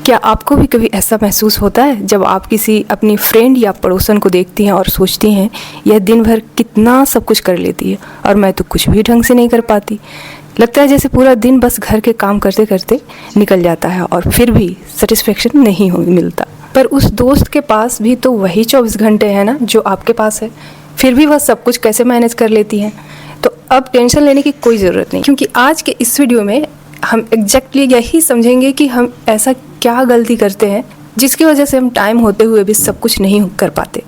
क्या आपको भी कभी ऐसा महसूस होता है जब आप किसी अपनी फ्रेंड या पड़ोसन को देखती हैं और सोचती हैं यह दिन भर कितना सब कुछ कर लेती है और मैं तो कुछ भी ढंग से नहीं कर पाती। लगता है जैसे पूरा दिन बस घर के काम करते करते निकल जाता है और फिर भी सेटिस्फेक्शन नहीं मिलता। पर उस दोस्त के पास भी तो वही 24 घंटे हैं ना जो आपके पास है, फिर भी वह सब कुछ कैसे मैनेज कर लेती हैं। तो अब टेंशन लेने की कोई ज़रूरत नहीं, क्योंकि आज के इस वीडियो में हम एग्जैक्टली यही समझेंगे कि हम ऐसा क्या गलती करते हैं जिसकी वजह से हम टाइम होते हुए भी सब कुछ नहीं कर पाते।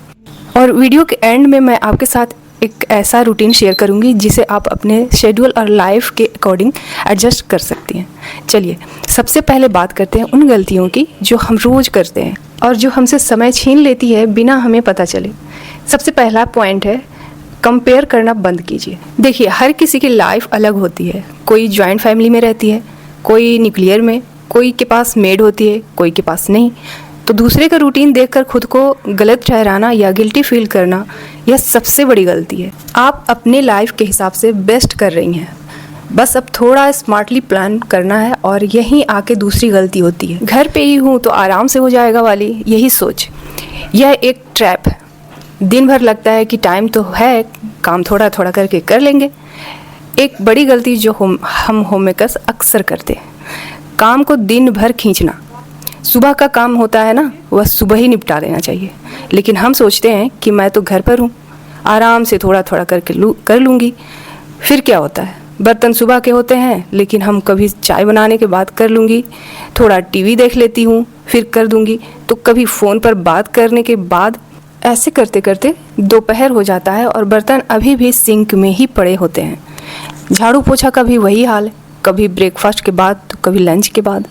और वीडियो के एंड में मैं आपके साथ एक ऐसा रूटीन शेयर करूंगी जिसे आप अपने शेड्यूल और लाइफ के अकॉर्डिंग एडजस्ट कर सकती हैं। चलिए सबसे पहले बात करते हैं उन गलतियों की जो हम रोज़ करते हैं और जो हमसे समय छीन लेती है बिना हमें पता चले। सबसे पहला पॉइंट है, कंपेयर करना बंद कीजिए। देखिए हर किसी की लाइफ अलग होती है। कोई जॉइंट फैमिली में रहती है, कोई न्यूक्लियर में, कोई के पास मेड होती है, कोई के पास नहीं। तो दूसरे का रूटीन देखकर खुद को गलत ठहराना या गिल्टी फील करना, यह सबसे बड़ी गलती है। आप अपने लाइफ के हिसाब से बेस्ट कर रही हैं, बस अब थोड़ा स्मार्टली प्लान करना है। और यहीं आके दूसरी गलती होती है, घर पे ही हूँ तो आराम से हो जाएगा वाली यही सोच। यह एक ट्रैप है। दिन भर लगता है कि टाइम तो है, काम थोड़ा थोड़ा करके कर लेंगे। एक बड़ी गलती जो हम होममेकर्स अक्सर करते हैं, काम को दिन भर खींचना। सुबह का काम होता है ना, वह सुबह ही निपटा देना चाहिए, लेकिन हम सोचते हैं कि मैं तो घर पर हूँ, आराम से थोड़ा थोड़ा करके कर लूँगी। फिर क्या होता है, बर्तन सुबह के होते हैं लेकिन हम कभी चाय बनाने के बाद कर लूँगी, थोड़ा टीवी देख लेती हूँ फिर कर दूँगी, तो कभी फ़ोन पर बात करने के बाद। ऐसे करते करते दोपहर हो जाता है और बर्तन अभी भी सिंक में ही पड़े होते हैं। झाड़ू पोछा का भी वही हाल है, कभी ब्रेकफास्ट के बाद तो कभी लंच के बाद।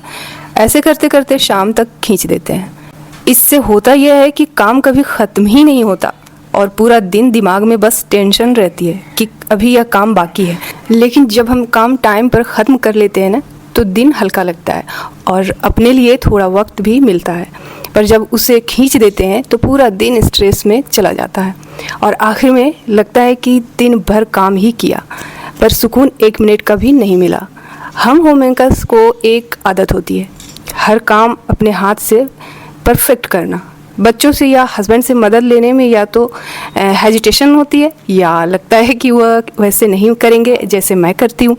ऐसे करते करते शाम तक खींच देते हैं। इससे होता यह है कि काम कभी ख़त्म ही नहीं होता और पूरा दिन दिमाग में बस टेंशन रहती है कि अभी यह काम बाकी है। लेकिन जब हम काम टाइम पर ख़त्म कर लेते हैं ना, तो दिन हल्का लगता है और अपने लिए थोड़ा वक्त भी मिलता है। पर जब उसे खींच देते हैं तो पूरा दिन स्ट्रेस में चला जाता है और आखिर में लगता है कि दिन भर काम ही किया पर सुकून 1 मिनट का भी नहीं मिला। हम होममेकर्स को एक आदत होती है, हर काम अपने हाथ से परफेक्ट करना। बच्चों से या हस्बैंड से मदद लेने में या तो हेजिटेशन होती है या लगता है कि वह वैसे नहीं करेंगे जैसे मैं करती हूँ।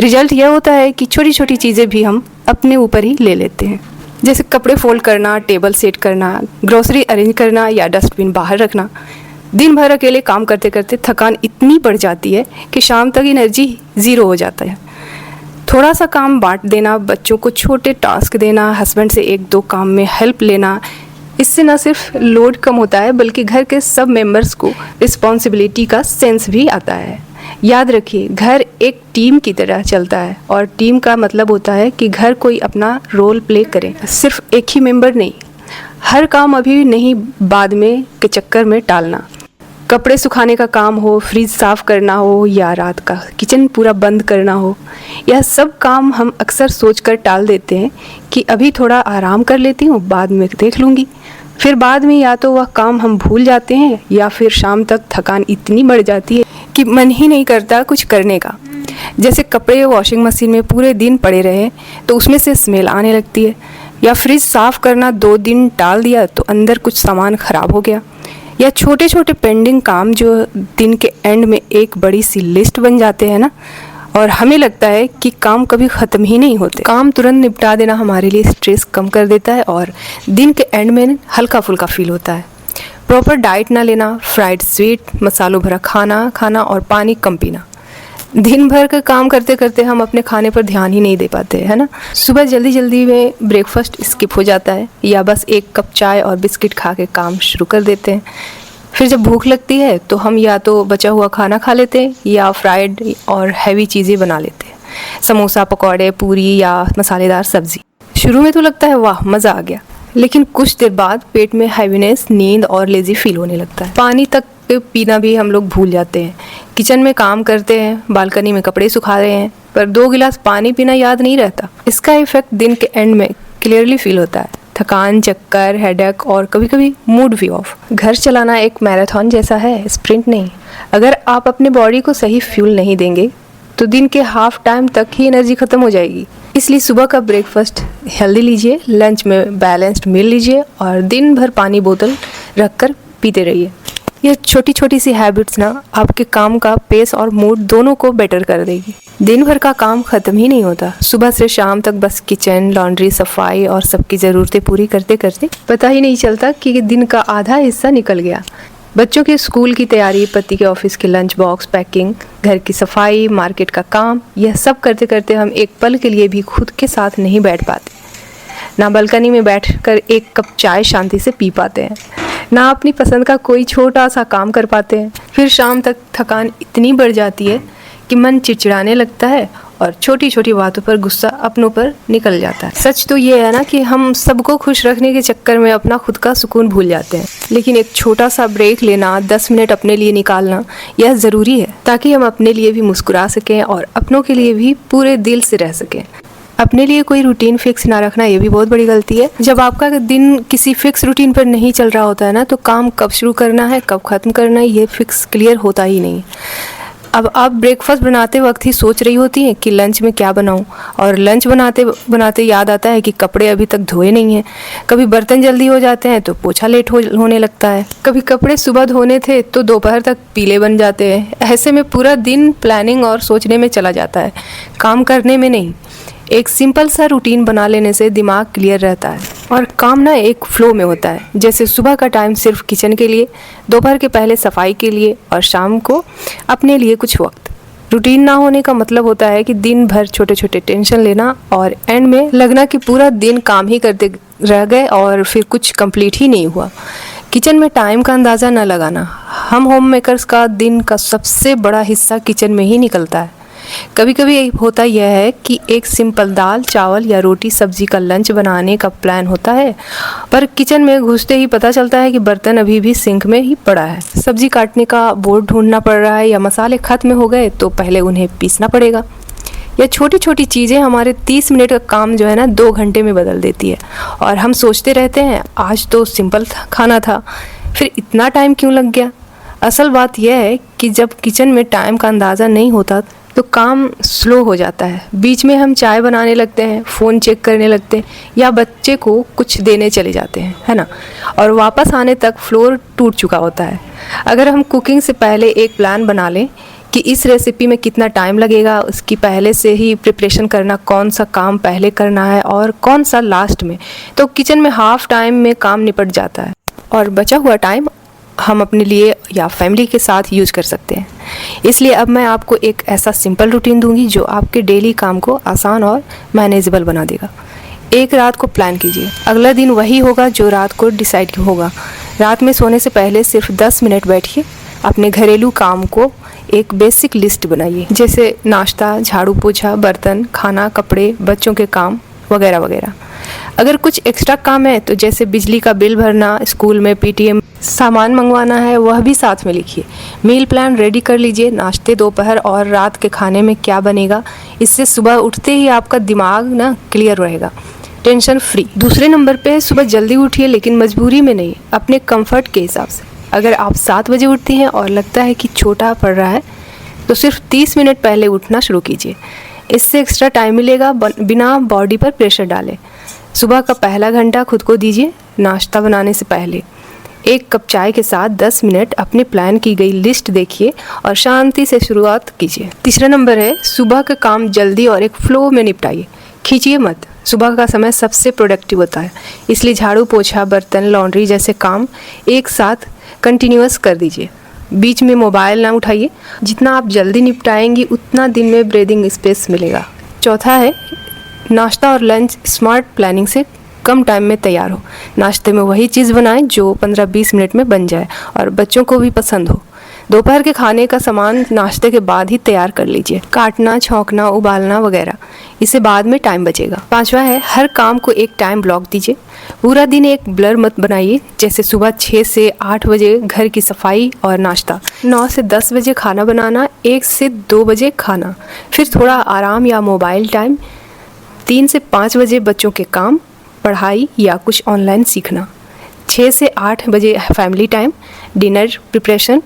रिजल्ट यह होता है कि छोटी छोटी चीज़ें भी हम अपने ऊपर ही ले लेते हैं, जैसे कपड़े फोल्ड करना, टेबल सेट करना, ग्रोसरी अरेंज करना या डस्टबिन बाहर रखना। दिन भर अकेले काम करते करते थकान इतनी बढ़ जाती है कि शाम तक एनर्जी ज़ीरो हो जाता है। थोड़ा सा काम बांट देना, बच्चों को छोटे टास्क देना, हस्बैंड से 1-2 काम में हेल्प लेना, इससे न सिर्फ लोड कम होता है बल्कि घर के सब मेंबर्स को रिस्पॉन्सिबिलिटी का सेंस भी आता है। याद रखिए, घर एक टीम की तरह चलता है और टीम का मतलब होता है कि घर कोई अपना रोल प्ले करे, सिर्फ एक ही मेंबर नहीं। हर काम अभी नहीं बाद में के चक्कर में टालना। कपड़े सुखाने का काम हो, फ्रिज साफ़ करना हो या रात का किचन पूरा बंद करना हो, यह सब काम हम अक्सर सोचकर टाल देते हैं कि अभी थोड़ा आराम कर लेती हूँ, बाद में देख लूँगी। फिर बाद में या तो वह काम हम भूल जाते हैं या फिर शाम तक थकान इतनी बढ़ जाती है कि मन ही नहीं करता कुछ करने का। जैसे कपड़े वॉशिंग मशीन में पूरे दिन पड़े रहे तो उसमें से स्मेल आने लगती है, या फ्रिज साफ़ करना 2 दिन टाल दिया तो अंदर कुछ सामान ख़राब हो गया, या छोटे छोटे पेंडिंग काम जो दिन के एंड में एक बड़ी सी लिस्ट बन जाते हैं ना, और हमें लगता है कि काम कभी ख़त्म ही नहीं होते। काम तुरंत निपटा देना हमारे लिए स्ट्रेस कम कर देता है और दिन के एंड में हल्का फुल्का फील होता है। प्रॉपर डाइट ना लेना, फ्राइड स्वीट, मसालों भरा खाना खाना और पानी कम पीना। दिन भर का काम करते करते हम अपने खाने पर ध्यान ही नहीं दे पाते, है ना। सुबह जल्दी जल्दी में ब्रेकफास्ट स्किप हो जाता है या बस 1 कप चाय और बिस्किट खा के काम शुरू कर देते हैं। फिर जब भूख लगती है तो हम या तो बचा हुआ खाना खा लेते हैं या फ्राइड और हैवी चीज़ें बना लेते हैं, समोसा, पकौड़े, पूरी या मसालेदार सब्ज़ी। शुरू में तो लगता है वाह मज़ा आ गया, लेकिन कुछ देर बाद पेट में हैवीनेस, नींद और लेज़ी फील होने लगता है। पानी तक पीना भी हम लोग भूल जाते हैं। किचन में काम करते हैं, बालकनी में कपड़े सुखा रहे हैं, पर 2 गिलास पानी पीना याद नहीं रहता। इसका इफेक्ट दिन के एंड में क्लियरली फील होता है, थकान, चक्कर, हेडेक और कभी कभी मूड भी ऑफ। घर चलाना एक मैराथन जैसा है, स्प्रिंट नहीं। अगर आप अपने बॉडी को सही फ्यूल नहीं देंगे तो दिन के हाफ टाइम तक ही एनर्जी ख़त्म हो जाएगी। इसलिए सुबह का ब्रेकफास्ट हेल्दी लीजिए, लंच में बैलेंस्ड मील लीजिए और दिन भर पानी बोतल रख कर पीते रहिए। ये छोटी छोटी सी हैबिट्स ना आपके काम का पेस और मूड दोनों को बेटर कर देगी। दिन भर का काम ख़त्म ही नहीं होता, सुबह से शाम तक बस किचन, लॉन्ड्री, सफाई और सबकी ज़रूरतें पूरी करते करते पता ही नहीं चलता कि दिन का आधा हिस्सा निकल गया। बच्चों के स्कूल की तैयारी, पति के ऑफिस के लंच बॉक्स पैकिंग, घर की सफाई, मार्केट का काम, यह सब करते करते हम एक पल के लिए भी खुद के साथ नहीं बैठ पाते। ना बालकनी में बैठकर एक कप चाय शांति से पी पाते हैं, ना अपनी पसंद का कोई छोटा सा काम कर पाते हैं। फिर शाम तक थकान इतनी बढ़ जाती है कि मन चिड़चिड़ाने लगता है और छोटी छोटी बातों पर गुस्सा अपनों पर निकल जाता है। सच तो ये है ना कि हम सबको खुश रखने के चक्कर में अपना खुद का सुकून भूल जाते हैं, लेकिन एक छोटा सा ब्रेक लेना, 10 मिनट अपने लिए निकालना, यह ज़रूरी है ताकि हम अपने लिए भी मुस्कुरा सकें और अपनों के लिए भी पूरे दिल से रह सकें। अपने लिए कोई रूटीन फिक्स ना रखना ये भी बहुत बड़ी गलती है। जब आपका दिन किसी फिक्स रूटीन पर नहीं चल रहा होता है ना, तो काम कब शुरू करना है कब ख़त्म करना है ये फिक्स क्लियर होता ही नहीं। अब आप ब्रेकफास्ट बनाते वक्त ही सोच रही होती हैं कि लंच में क्या बनाऊं, और लंच बनाते बनाते याद आता है कि कपड़े अभी तक धोए नहीं हैं। कभी बर्तन जल्दी हो जाते हैं तो पोछा लेट होने लगता है। कभी कपड़े सुबह धोने थे तो दोपहर तक पीले बन जाते हैं। ऐसे में पूरा दिन प्लानिंग और सोचने में चला जाता है, काम करने में नहीं। एक सिंपल सा रूटीन बना लेने से दिमाग क्लियर रहता है और काम ना एक फ्लो में होता है। जैसे सुबह का टाइम सिर्फ किचन के लिए, दोपहर के पहले सफाई के लिए और शाम को अपने लिए कुछ वक्त। रूटीन ना होने का मतलब होता है कि दिन भर छोटे छोटे टेंशन लेना और एंड में लगना कि पूरा दिन काम ही करते रह गए और फिर कुछ कंप्लीट ही नहीं हुआ। किचन में टाइम का अंदाज़ा न लगाना। हम होम मेकर्स का दिन का सबसे बड़ा हिस्सा किचन में ही निकलता है। कभी कभी होता यह है कि एक सिंपल दाल, चावल या रोटी सब्जी का लंच बनाने का प्लान होता है, पर किचन में घुसते ही पता चलता है कि बर्तन अभी भी सिंक में ही पड़ा है। सब्जी काटने का बोर्ड ढूंढना पड़ रहा है या मसाले खत्म हो गए तो पहले उन्हें पीसना पड़ेगा। यह छोटी छोटी चीज़ें हमारे 30 मिनट का काम जो है ना 2 घंटे में बदल देती है। और हम सोचते रहते हैं आज तो सिंपल खाना था, फिर इतना टाइम क्यों लग गया। असल बात यह है कि जब किचन में टाइम का अंदाज़ा नहीं होता तो काम स्लो हो जाता है। बीच में हम चाय बनाने लगते हैं, फ़ोन चेक करने लगते हैं या बच्चे को कुछ देने चले जाते हैं, है ना, और वापस आने तक फ्लोर टूट चुका होता है। अगर हम कुकिंग से पहले एक प्लान बना लें कि इस रेसिपी में कितना टाइम लगेगा, उसकी पहले से ही प्रिपरेशन करना, कौन सा काम पहले करना है और कौन सा लास्ट में, तो किचन में हाफ टाइम में काम निपट जाता है और बचा हुआ टाइम हम अपने लिए या फैमिली के साथ यूज़ कर सकते हैं। इसलिए अब मैं आपको एक ऐसा सिंपल रूटीन दूंगी जो आपके डेली काम को आसान और मैनेजेबल बना देगा। एक रात को प्लान कीजिए, अगला दिन वही होगा जो रात को डिसाइड होगा। रात में सोने से पहले सिर्फ 10 मिनट बैठिए, अपने घरेलू काम को एक बेसिक लिस्ट बनाइए, जैसे नाश्ता, झाड़ू पोछा, बर्तन, खाना, कपड़े, बच्चों के काम वगैरह वगैरह। अगर कुछ एक्स्ट्रा काम है तो जैसे बिजली का बिल भरना, स्कूल में पीटीएम सामान मंगवाना है, वह भी साथ में लिखिए। मील प्लान रेडी कर लीजिए, नाश्ते, दोपहर और रात के खाने में क्या बनेगा। इससे सुबह उठते ही आपका दिमाग ना क्लियर रहेगा, टेंशन फ्री। दूसरे नंबर पे सुबह जल्दी उठिए, लेकिन मजबूरी में नहीं, अपने कंफर्ट के हिसाब से। अगर आप 7 बजे उठती हैं और लगता है कि छोटा पड़ रहा है तो सिर्फ 30 मिनट पहले उठना शुरू कीजिए। इससे एक्स्ट्रा टाइम मिलेगा, बिना बॉडी पर प्रेशर डाले। सुबह का पहला घंटा खुद को दीजिए। नाश्ता बनाने से पहले 1 कप चाय के साथ 10 मिनट अपने प्लान की गई लिस्ट देखिए और शांति से शुरुआत कीजिए। तीसरा नंबर है, सुबह का काम जल्दी और एक फ्लो में निपटाइए, खींचिए मत। सुबह का समय सबसे प्रोडक्टिव होता है, इसलिए झाड़ू पोछा, बर्तन, लॉन्ड्री जैसे काम एक साथ कंटिन्यूअस कर दीजिए। बीच में मोबाइल ना उठाइए। जितना आप जल्दी निपटाएंगी उतना दिन में ब्रीदिंग स्पेस मिलेगा। चौथा है, नाश्ता और लंच स्मार्ट प्लानिंग से कम टाइम में तैयार हो। नाश्ते में वही चीज़ बनाएं जो 15-20 मिनट में बन जाए और बच्चों को भी पसंद हो। दोपहर के खाने का सामान नाश्ते के बाद ही तैयार कर लीजिए, काटना, छौंकना, उबालना वगैरह, इससे बाद में टाइम बचेगा। पांचवा है, हर काम को एक टाइम ब्लॉक दीजिए। पूरा दिन एक ब्लर मत बनाइए, जैसे सुबह 6 से 8 बजे घर की सफाई और नाश्ता, 9 से 10 बजे खाना बनाना, 1 से 2 बजे खाना, फिर थोड़ा आराम या मोबाइल टाइम, 3 से 5 बजे बच्चों के काम, पढ़ाई या कुछ ऑनलाइन सीखना, 6 से 8 बजे फैमिली टाइम, डिनर प्रिपरेशन।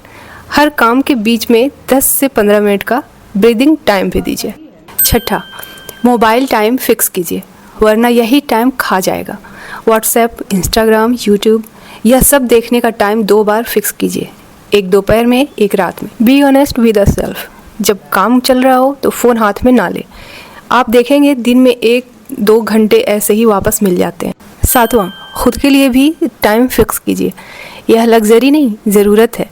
हर काम के बीच में 10 से 15 मिनट का ब्रीदिंग टाइम भी दीजिए। छठा, मोबाइल टाइम फिक्स कीजिए, वरना यही टाइम खा जाएगा। व्हाट्सएप, इंस्टाग्राम, यूट्यूब, यह सब देखने का टाइम 2 बार फिक्स कीजिए, एक दोपहर में, एक रात में। Be honest with a self, जब काम चल रहा हो तो फ़ोन हाथ में ना ले। आप देखेंगे दिन में 1-2 घंटे ऐसे ही वापस मिल जाते हैं। 7वां, खुद के लिए भी टाइम फिक्स कीजिए। यह लग्जरी नहीं, ज़रूरत है।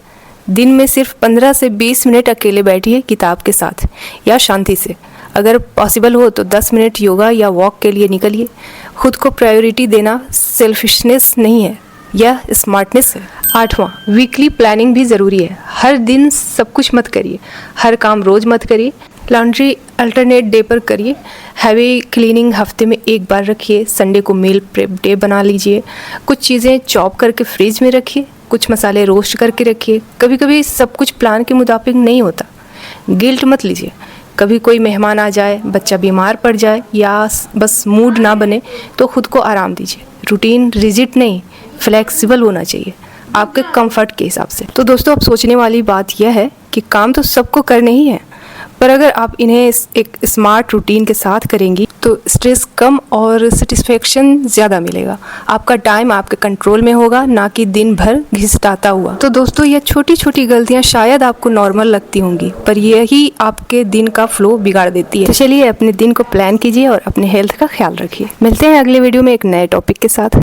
दिन में सिर्फ 15 से 20 मिनट अकेले बैठिए किताब के साथ या शांति से। अगर पॉसिबल हो तो 10 मिनट योगा या वॉक के लिए निकलिए। खुद को प्रायोरिटी देना सेल्फिशनेस नहीं है, यह स्मार्टनेस है। 8वां, वीकली प्लानिंग भी ज़रूरी है। हर दिन सब कुछ मत करिए, हर काम रोज़ मत करिए। लॉन्ड्री अल्टरनेट डे पर करिए। हैवी क्लीनिंग हफ्ते में 1 बार रखिए। संडे को मील प्रेप डे बना लीजिए। कुछ चीज़ें चॉप करके फ्रिज में रखिए, कुछ मसाले रोस्ट करके रखिए। कभी कभी सब कुछ प्लान के मुताबिक नहीं होता, गिल्ट मत लीजिए। कभी कोई मेहमान आ जाए, बच्चा बीमार पड़ जाए या बस मूड ना बने तो खुद को आराम दीजिए। रूटीन रिजिड नहीं, फ्लेक्सिबल होना चाहिए आपके कंफर्ट के हिसाब से। तो दोस्तों, अब सोचने वाली बात यह है कि काम तो सबको करने ही है, पर अगर आप इन्हें एक स्मार्ट रूटीन के साथ करेंगी तो स्ट्रेस कम और सेटिस्फेक्शन ज़्यादा मिलेगा। आपका टाइम आपके कंट्रोल में होगा, ना कि दिन भर घिसटाता हुआ। तो दोस्तों, ये छोटी छोटी गलतियाँ शायद आपको नॉर्मल लगती होंगी, पर यही आपके दिन का फ्लो बिगाड़ देती है। तो चलिए अपने दिन को प्लान कीजिए और अपने हेल्थ का ख्याल रखिए। मिलते हैं अगले वीडियो में एक नए टॉपिक के साथ।